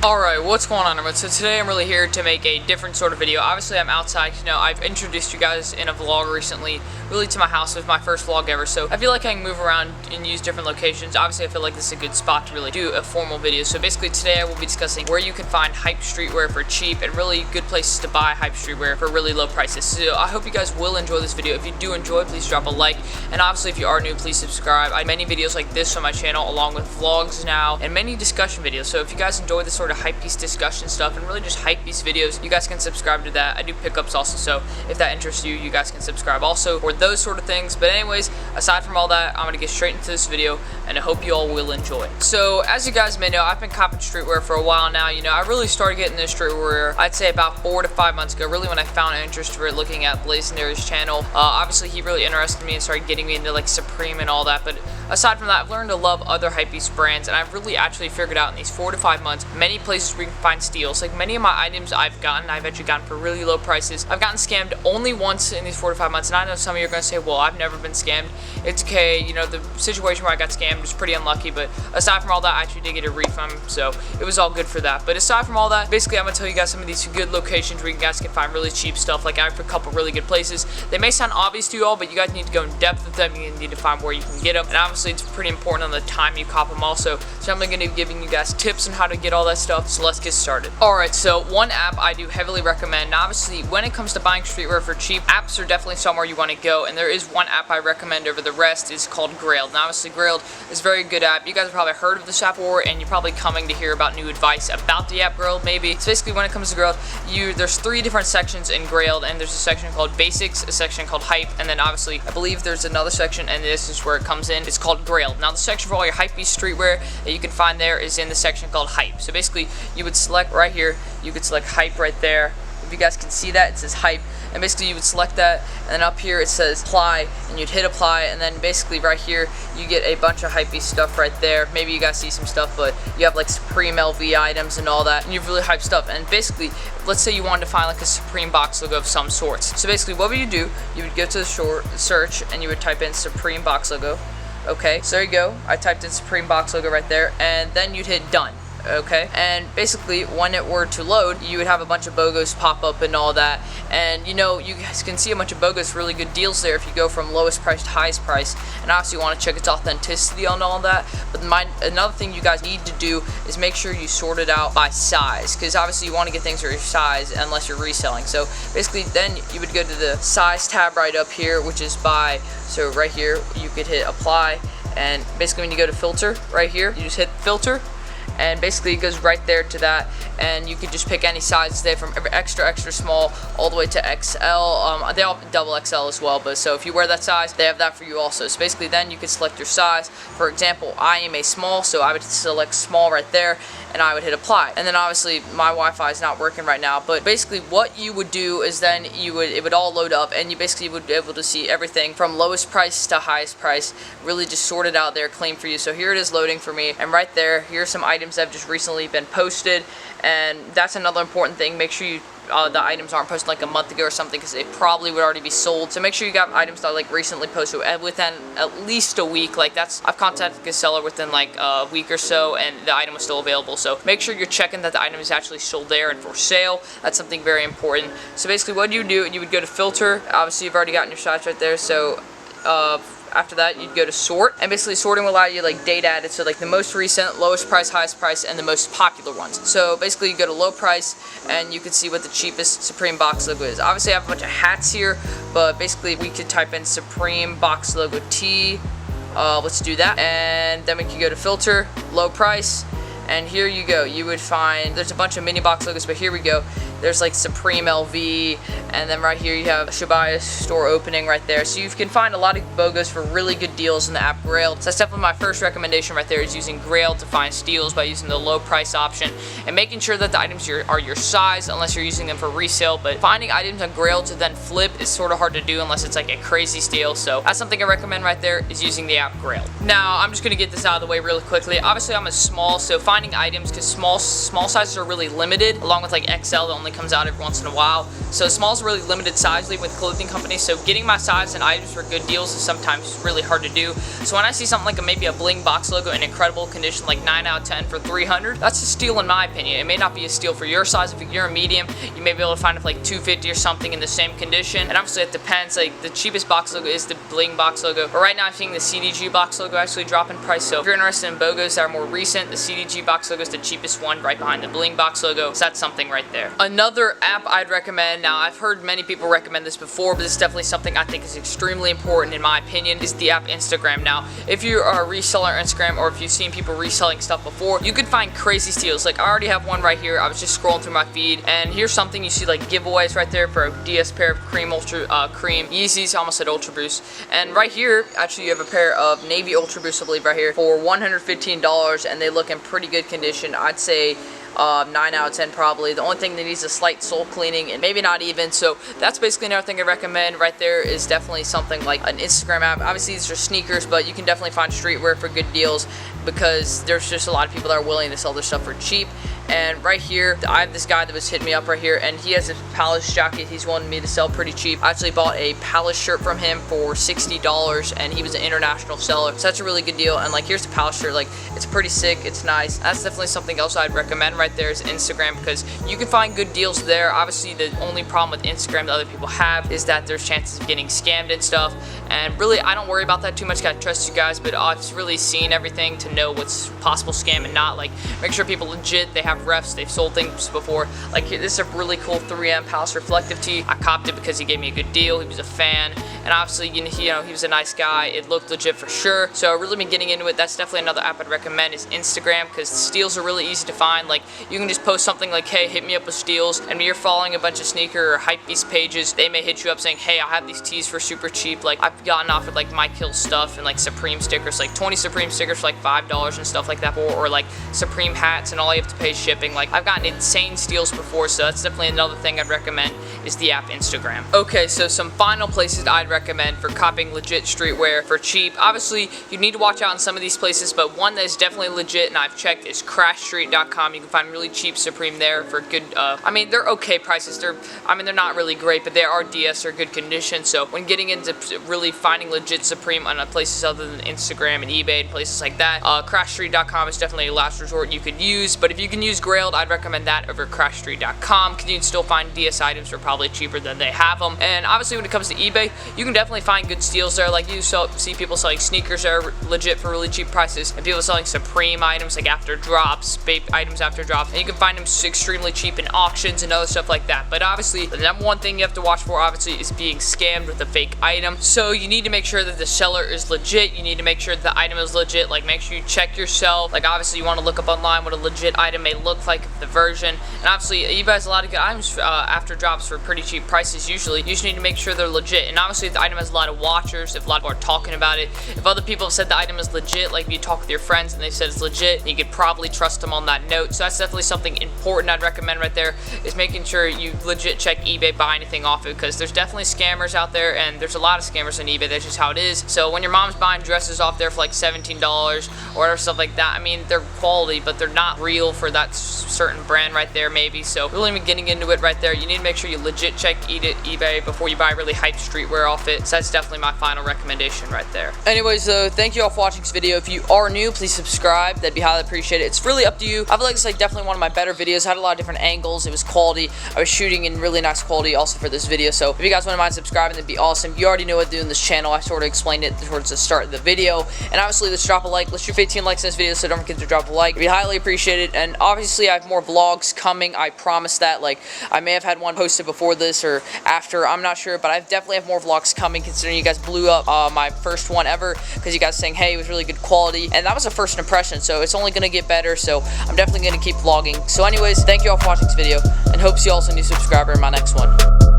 Alright, what's going on, everyone? So today I'm really here to make a different sort of video. Obviously I'm outside, I've introduced you guys in a vlog recently, really to my house. It was my first vlog ever, so I feel like I can move around and use different locations. Obviously I feel like this is a good spot to really do a formal video. So basically today I will be discussing where you can find hype streetwear for cheap and really good places to buy hype streetwear for really low prices. So I hope you guys will enjoy this video. If you do enjoy, please drop a like, and obviously if you are new, please subscribe. I have many videos like this on my channel along with vlogs now and many discussion videos. So if you guys enjoy this sort of hype piece discussion stuff and really just hype piece videos, you guys can subscribe to that. I do pickups also, so if that interests you, you guys can subscribe also for those sort of things. But anyways, aside from all that, I'm gonna get straight into this video and I hope you all will enjoy. So as you guys may know, I've been copping streetwear for a while now. I really started getting this streetwear I'd say about 4 to 5 months ago, really when I found interest for it looking at Blazendary's channel. Obviously he really interested me and started getting me into like Supreme and all that, but aside from that, I've learned to love other hypebeast brands, and I've really actually figured out in these 4 to 5 months many places where you can find steals. Like many of my items I've actually gotten for really low prices. I've gotten scammed only once in these 4 to 5 months, and I know some of you are going to say, well, I've never been scammed. It's okay, the situation where I got scammed was pretty unlucky, but aside from all that, I actually did get a refund, so it was all good for that. But aside from all that, basically I'm going to tell you guys some of these good locations where you guys can find really cheap stuff. Like I have a couple really good places. They may sound obvious to you all, but you guys need to go in depth with them. You need to find where you can get them, and obviously it's pretty important on the time you cop them also. So I'm going to be giving you guys tips on how to get all that stuff, so let's get started. Alright, so one app I do heavily recommend. Now obviously when it comes to buying streetwear for cheap, apps are definitely somewhere you want to go, and there is one app I recommend over the rest. Is called Grailed. Now obviously Grailed is a very good app. You guys have probably heard of this app before, and you're probably coming to hear about new advice about the app Grailed maybe. So basically when it comes to Grailed, there's 3 different sections in Grailed, and there's a section called Basics, a section called Hype, and then obviously I believe there's another section, and this is where it comes in. It's called Grailed. Now the section for all your hypebeast streetwear that you can find there is in the section called Hype. So basically you would select right here, you could select Hype right there. If you guys can see that, it says Hype, and basically you would select that, and then up here it says apply, and you'd hit apply, and then basically right here you get a bunch of hypebeast stuff right there. Maybe you guys see some stuff, but you have like Supreme LV items and all that, and you have really hype stuff. And basically, let's say you wanted to find like a Supreme box logo of some sorts. So basically what would you do? You would go to the search, and you would type in Supreme box logo. Okay, so there you go. I typed in Supreme box logo right there, and then you'd hit done. Okay, and basically when it were to load, you would have a bunch of BOGOs pop up and all that, and you guys can see a bunch of BOGOs, really good deals there if you go from lowest price to highest price, and obviously you want to check its authenticity on all that. But another thing you guys need to do is make sure you sort it out by size, because obviously you want to get things for your size unless you're reselling. So basically then you would go to the size tab right up here, which is by, so right here you could hit apply, and basically when you go to filter right here, you just hit filter, and basically it goes right there to that, and you could just pick any size there from extra small all the way to XL. They all have double XL as well, but so if you wear that size, they have that for you also. So basically then you could select your size. For example, I am a small, so I would select small right there, and I would hit apply. And then obviously my Wi-Fi is not working right now, but basically what you would do is then it would all load up, and you basically would be able to see everything from lowest price to highest price, really just sorted out there clean for you. So here it is loading for me, and right there, here's some items that have just recently been posted, and that's another important thing. Make sure the items aren't posted like a month ago or something, because they probably would already be sold. So make sure you got items that are like recently posted within at least a week. Like I've contacted a seller within like a week or so, and the item was still available. So make sure you're checking that the item is actually sold there and for sale. That's something very important. So basically what you do, you would go to filter. Obviously you've already gotten your size right there, so after that you'd go to sort, and basically sorting will allow you like date added, so like the most recent, lowest price, highest price, and the most popular ones. So basically you go to low price, and you can see what the cheapest Supreme box logo is. Obviously I have a bunch of hats here, but basically we could type in Supreme box logo T. Let's do that, and then we can go to filter, low price, and here you go. You would find there's a bunch of mini box logos, but here we go. There's like Supreme LV, and then right here you have Shibuya store opening right there. So you can find a lot of BOGOs for really good deals in the app Grailed. So that's definitely my first recommendation right there, is using Grailed to find steals by using the low price option and making sure that the items are your size, unless you're using them for resale. But finding items on Grailed to then flip is sort of hard to do unless it's like a crazy steal. So that's something I recommend right there, is using the app Grailed. Now I'm just gonna get this out of the way really quickly. Obviously I'm a small, so finding items, because small sizes are really limited, along with like XL that only comes out every once in a while. So small is really limited size with clothing companies, so getting my size and items for good deals is sometimes really hard to do. So when I see something like maybe a bling box logo in incredible condition, like 9 out of 10 for $300, that's a steal in my opinion. It may not be a steal for your size. If you're a medium, you may be able to find it for like $250 or something in the same condition. And obviously it depends. Like the cheapest box logo is the bling box logo, but right now I'm seeing the CDG box logo actually drop in price. So if you're interested in BOGOs that are more recent, the CDG box logo is the cheapest one, right behind the bling box logo. So that's something right there. Another app I'd recommend, now I've heard many people recommend this before, but this is definitely something I think is extremely important in my opinion, is the app Instagram. Now, if you are a reseller on Instagram, or if you've seen people reselling stuff before, you can find crazy steals. Like I already have one right here. I was just scrolling through my feed, and here's something you see, like giveaways right there for a DS pair of cream Yeezys, I almost said Ultra Boost. And right here, actually you have a pair of Navy Ultra Boost, I believe right here, for $115, and they look in pretty good condition. I'd say 9 out of 10 probably. The only thing that needs a slight sole cleaning, and maybe not even. So that's basically another thing I recommend right there, is definitely something like an Instagram app. Obviously these are sneakers, but you can definitely find streetwear for good deals, because there's just a lot of people that are willing to sell their stuff for cheap. And right here, I have this guy that was hitting me up right here, and he has a Palace jacket he's wanting me to sell pretty cheap. I actually bought a Palace shirt from him for $60, and he was an international seller, so that's a really good deal. And like, here's the Palace shirt. Like, it's pretty sick, it's nice. That's definitely something else I'd recommend right there, is Instagram, because you can find good deals there. Obviously the only problem with Instagram that other people have is that there's chances of getting scammed and stuff, and really I don't worry about that too much. I trust you guys, but I've really seen everything to know what's possible scam and not. Like, make sure people legit, they have refs, they've sold things before. Like, this is a really cool 3M Palace reflective tee. I copped it because he gave me a good deal. He was a fan, and obviously you know he was a nice guy. It looked legit for sure, so I've really been getting into it. That's definitely another app I'd recommend, is Instagram, because steals are really easy to find. Like, you can just post something like, hey, hit me up with steals, and when you're following a bunch of sneaker or hypebeast pages, they may hit you up saying, hey, I have these tees for super cheap. Like, I've gotten offered like My Kill stuff and like Supreme stickers, like 20 Supreme stickers for like $5 and stuff like that, or like Supreme hats, and all you have to pay is shipping. Like, I've gotten insane steals before, so that's definitely another thing I'd recommend, is the app Instagram. Okay, so some final places I'd recommend for copying legit streetwear for cheap. Obviously, you need to watch out in some of these places, but one that is definitely legit and I've checked is crashstreet.com. You can find really cheap Supreme there for good, I mean, they're okay prices. They're not really great, but they are DS or good condition. So when getting into really finding legit Supreme on places other than Instagram and eBay and places like that, crashstreet.com is definitely a last resort you could use. But if you can use Grailed, I'd recommend that over crashstreet.com, because you can still find DS items for probably cheaper than they have them. And obviously when it comes to eBay, you can definitely find good steals there. Like, you see people selling sneakers that are legit for really cheap prices, and people selling Supreme items like after drops, Bape items after drops, and you can find them extremely cheap in auctions and other stuff like that. But obviously the number one thing you have to watch for, obviously, is being scammed with a fake item. So you need to make sure that the seller is legit. You need to make sure that the item is legit. Like, make sure you check yourself. Like, obviously you want to look up online what a legit item may look like, the version. And obviously eBay has a lot of good items after drops for pretty cheap prices usually. You just need to make sure they're legit. And obviously if the item has a lot of watchers, if a lot of people are talking about it, if other people have said the item is legit, like if you talk with your friends and they said it's legit, you could probably trust them on that note. So that's definitely something important I'd recommend right there, is making sure you legit check eBay, buy anything off it, because there's definitely scammers out there, and there's a lot of scammers on eBay. That's just how it is. So when your mom's buying dresses off there for like $17 or whatever, stuff like that, I mean, they're quality, but they're not real for that certain brand right there maybe. So really been getting into it right there. You need to make sure you legit check eBay before you buy really hype streetwear off it. So that's definitely my final recommendation right there. Anyways, thank you all for watching this video. If you are new, please subscribe. That'd be highly appreciated. It's really up to you. I feel like it's like definitely one of my better videos. I had a lot of different angles. It was quality. I was shooting in really nice quality also for this video. So if you guys wouldn't mind subscribing, that'd be awesome. You already know what to do in this channel. I sort of explained it towards the start of the video. And obviously, let's drop a like. Let's shoot 15 likes in this video, so don't forget to drop a like. It'd be highly appreciated. And obviously, I have more vlogs coming. I promise that. Like, I may have had one posted before this or after. I'm not sure, but I definitely have more vlogs coming, considering you guys blew up my first one ever, because you guys saying, hey, it was really good quality. And that was a first impression, so it's only going to get better. So I'm definitely going to keep vlogging. So anyways, thank you all for watching this video, and hope to see you all as a new subscriber in my next one.